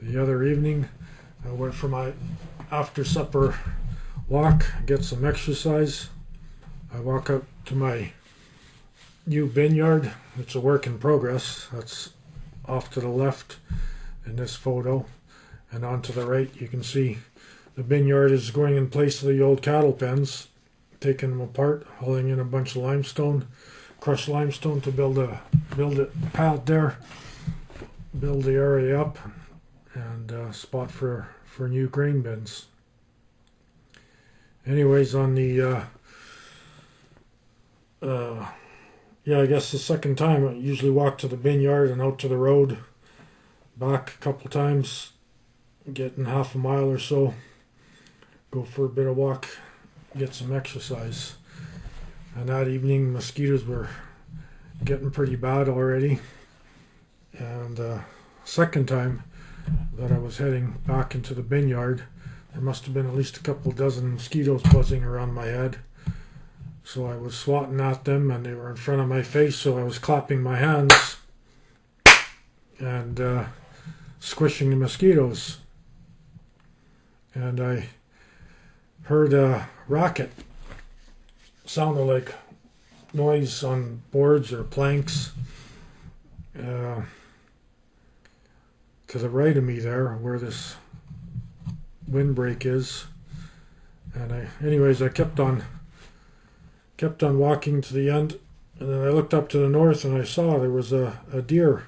The other evening, I went for my after supper walk, get some exercise. I walk up to my new bin yard. It's a work in progress. That's off to the left in this photo, and on to the right you can see the bin yard is going in place of the old cattle pens, taking them apart, hauling in a bunch of limestone, crushed limestone to build a pad there, build the area up, and spot for new grain bins. Anyways, on the I guess the second time, I usually walk to the bin yard and out to the road, back a couple times, getting half a mile or so, go for a bit of walk, get some exercise. And that evening, mosquitoes were getting pretty bad already. And second time that I was heading back into the bin yard, there must have been at least a couple dozen mosquitoes buzzing around my head. So I was swatting at them, and they were in front of my face, so I was clapping my hands and squishing the mosquitoes. And I heard a racket. Sounded like noise on boards or planks to the right of me there, where this windbreak is. And I kept on walking to the end, and then I looked up to the north and I saw there was a deer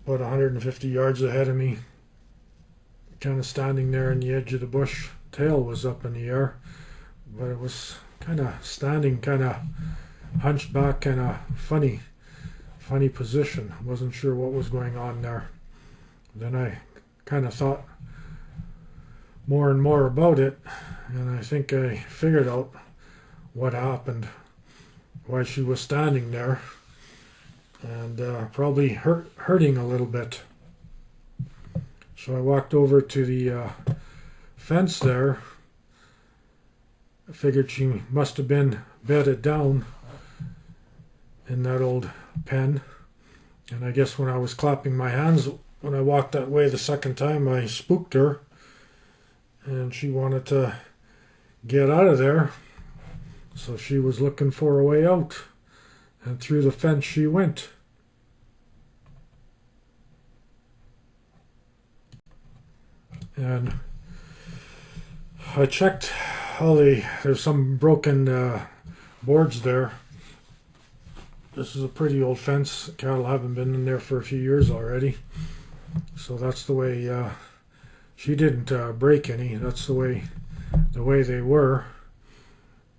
about 150 yards ahead of me, kind of standing there in the edge of the bush. Tail was up in the air, but it was kind of standing, kind of hunched back, kind of funny position. Wasn't sure what was going on there. Then I kind of thought more and more about it, and I think I figured out what happened, why she was standing there, and probably hurting a little bit. So I walked over to the fence there. I figured she must have been bedded down in that old pen, and I guess when I was clapping my hands when I walked that way the second time, I spooked her, and she wanted to get out of there. So she was looking for a way out, and through the fence she went. And I checked there's some broken boards there. This is a pretty old fence. Cattle haven't been in there for a few years already. So that's the way, she didn't break any. That's the way they were.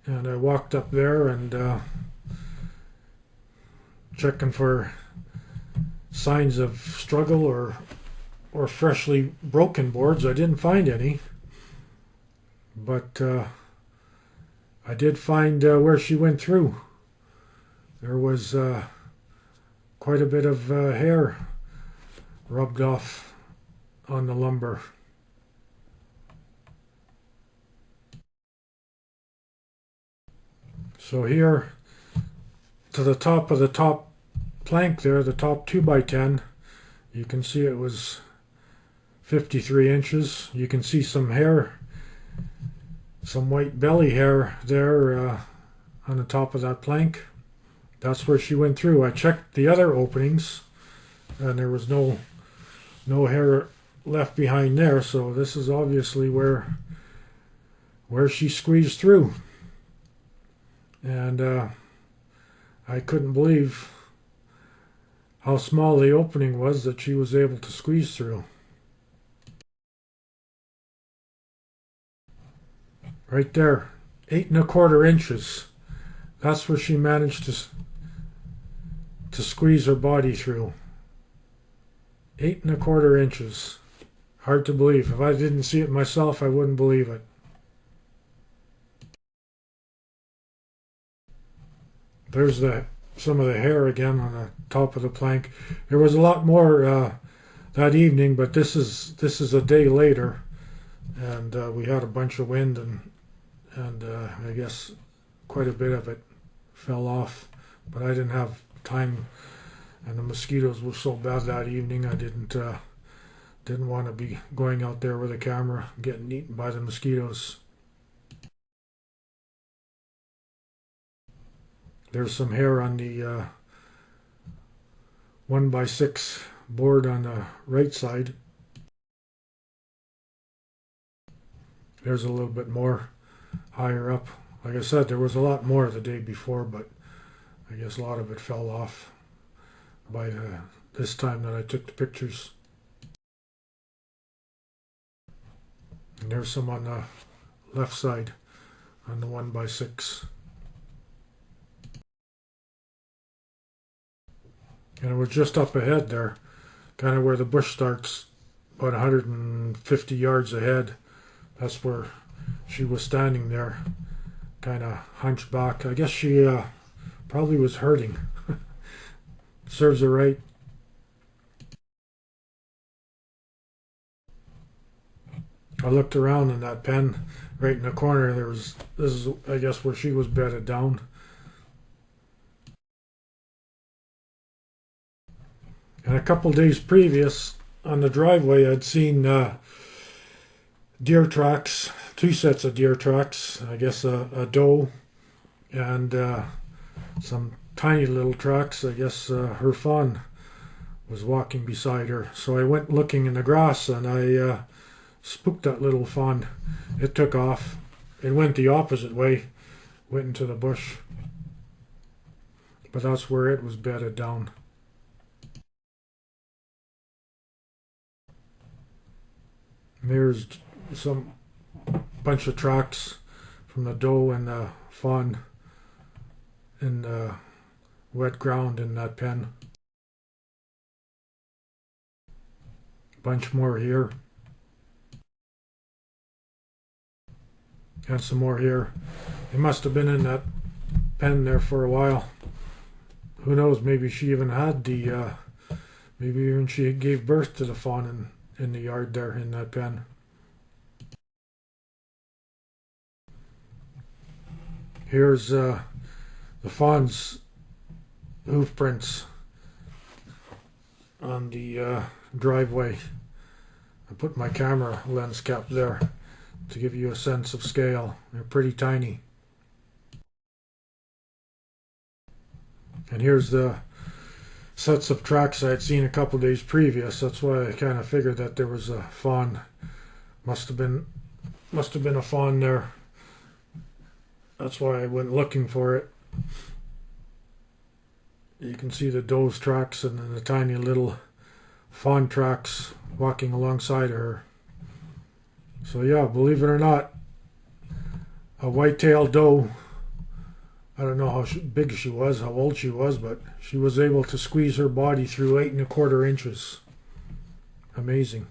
And I walked up there and checking for signs of struggle or freshly broken boards. I didn't find any, but I did find where she went through. There was quite a bit of hair rubbed off on the lumber. So here, to the top of the top plank there, the top 2x10, you can see it was 53 inches. You can see some hair, some white belly hair there on the top of that plank. That's where she went through. I checked the other openings, and there was no hair left behind there, so this is obviously where she squeezed through. And I couldn't believe how small the opening was that she was able to squeeze through. Right there, 8 1/4 inches. That's where she managed to squeeze her body through. 8 1/4 inches. Hard to believe. If I didn't see it myself, I wouldn't believe it. There's some of the hair again on the top of the plank. There was a lot more that evening, but this is a day later, and we had a bunch of wind, and I guess quite a bit of it fell off. But I didn't have time, and the mosquitoes were so bad that evening I didn't Didn't want to be going out there with a camera getting eaten by the mosquitoes. There's some hair on the 1x6 board on the right side. There's a little bit more higher up. Like I said, there was a lot more the day before, but I guess a lot of it fell off by this time that I took the pictures. And there's some on the left side on the 1x6. And it was just up ahead there, kind of where the bush starts, about 150 yards ahead. That's where she was standing there, kind of hunched back. I guess she probably was hurting. Serves her right. I looked around in that pen right in the corner. This is, I guess, where she was bedded down. And a couple days previous, on the driveway, I'd seen deer tracks, two sets of deer tracks. I guess a doe and some tiny little tracks. I guess her fawn was walking beside her. So I went looking in the grass and I spooked that little fawn. It took off. It went the opposite way, went into the bush. But that's where it was bedded down. There's some bunch of tracks from the doe and the fawn in the wet ground in that pen. Bunch more here. And some more here. They must have been in that pen there for a while. Who knows, maybe she even had the, maybe even she gave birth to the fawn in the yard there in that pen. Here's the fawn's hoof prints on the driveway. I put my camera lens cap there to give you a sense of scale. They're pretty tiny. And here's the sets of tracks I had seen a couple days previous. That's why I kind of figured that there was a fawn. Must have been a fawn there. That's why I went looking for it. You can see the doe's tracks and then the tiny little fawn tracks walking alongside of her. So yeah, believe it or not, a whitetail doe. I don't know how big she was, how old she was, but she was able to squeeze her body through 8 1/4 inches. Amazing.